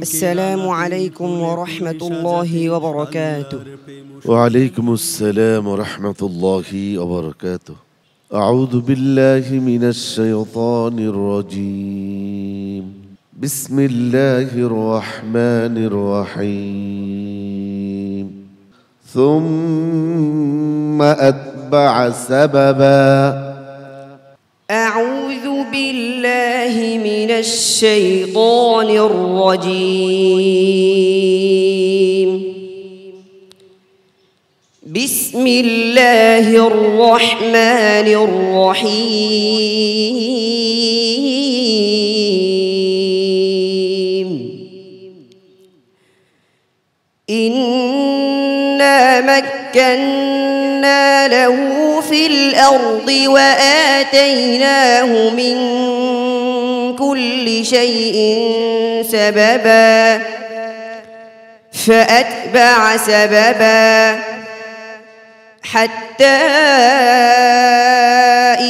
السلام عليكم ورحمة الله وبركاته. وعليكم السلام ورحمة الله وبركاته. أعوذ بالله من الشيطان الرجيم. بسم الله الرحمن الرحيم. ثم أتبع سببا. أعوذ بالله من الشيطان الرجيم. بسم الله الرحمن الرحيم. إنا مكنا له في الأرض وآتيناه من كل شيء سببا فأتبع سببا حتى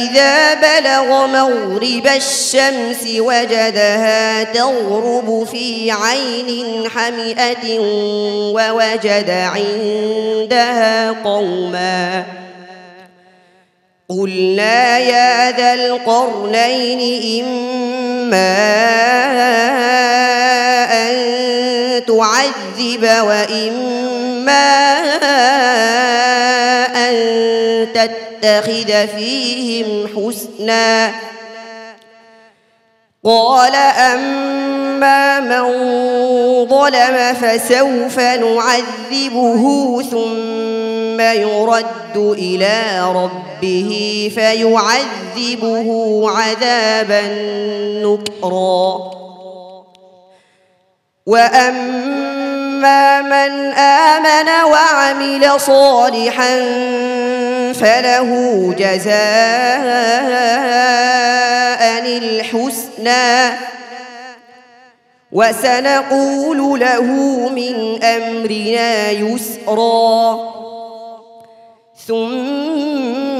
إذا بلغ مغرب الشمس وجدها تغرب في عين حمئة ووجد عندها قوما قلنا يا ذا القرنين إما أن تعذب وإما أن تتخذ فيهم حسنا قال أما من ظلم فسوف نعذبه ثم يرد إلى ربه فيعذبه عذابا نكرا وأما من آمن وعمل صالحا فله جزاء الحسنى وسنقول له من أمرنا يسرا ثم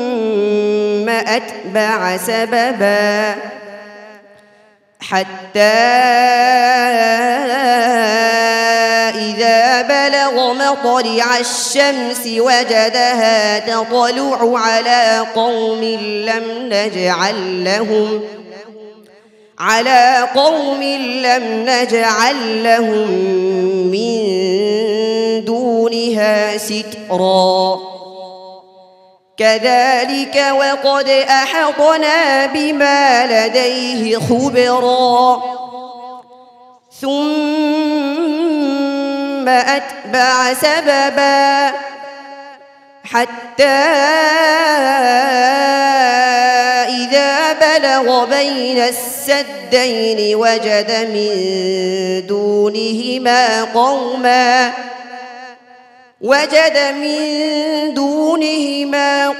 أتبع سببا حتى إذا بلغ مطلع الشمس وجدها تطلع على قوم لم نجعل لهم من دونها سترا كذلك وقد أحطنا بما لديه خبرا ثم أتبع سببا حتى إذا بلغ بين السدين وجد من دونهما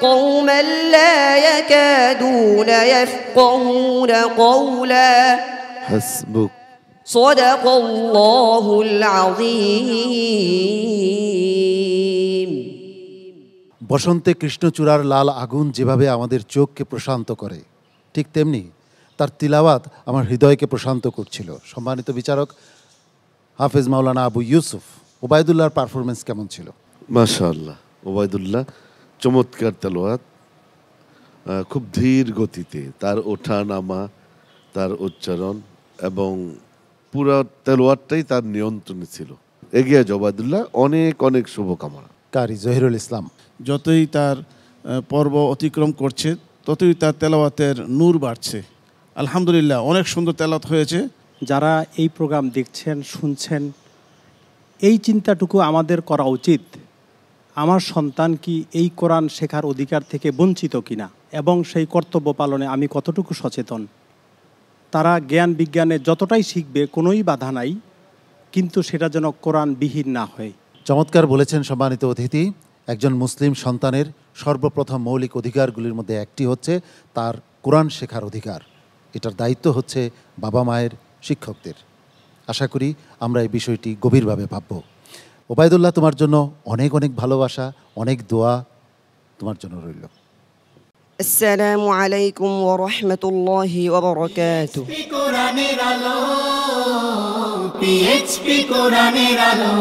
قوما لا يكادون يفقهون قولا حسبك صدق الله العظيم. বসন্তে কৃষ্ণচূড়ার লাল আগুন যেভাবে আমাদের চোখকে প্রশান্ত করে, ঠিক তেমনি তার তিলাওয়াত আমার হৃদয়কে প্রশান্ত করছিল। সম্মানিত বিচারক হাফেজ মাওলানা আবু ইউসুফ, ওবায়দুল্লাহর পারফরমেন্স কেমন ছিল? মাশাআল্লাহ, ওবায়দুল্লাহ চমৎকার তেলাওয়াত, খুব ধীর গতিতে তার ওঠা নামা, তার উচ্চারণ এবং পুরো তেলাওয়াতটাই তার নিয়ন্ত্রণে ছিল। এগিয়ে যাও ওবায়দুল্লাহ, অনেক অনেক শুভকামনা। কারি জহিরুল ইসলাম, যতই তার পর্ব অতিক্রম করছে ততই তার তেলাওয়াতের নূর বাড়ছে। আলহামদুলিল্লাহ, অনেক সুন্দর তেলাওয়াত হয়েছে। যারা এই প্রোগ্রাম দেখছেন, শুনছেন, এই চিন্তাটুকু আমাদের করা উচিত, আমার সন্তান কি এই কোরআন শেখার অধিকার থেকে বঞ্চিত কিনা এবং সেই কর্তব্য পালনে আমি কতটুকু সচেতন। তারা জ্ঞান বিজ্ঞানে যতটাই শিখবে কোনোই বাধা নাই, কিন্তু সেটা যেন কোরআনবিহীন না হয়। চমৎকার বলেছেন সম্মানিত অতিথি। একজন মুসলিম সন্তানের সর্বপ্রথম মৌলিক অধিকারগুলির মধ্যে একটি হচ্ছে তার কোরআন শেখার অধিকার। এটার দায়িত্ব হচ্ছে বাবা মায়ের, শিক্ষকদের। আশা করি আমরা এই বিষয়টি গভীরভাবে ভাবব। ওবায়দুল্লাহ, তোমার জন্য অনেক অনেক ভালোবাসা, অনেক দোয়া তোমার জন্য রইল। السلام عليكم ورحمة الله وبركاته. PHP কোরআনের আলো।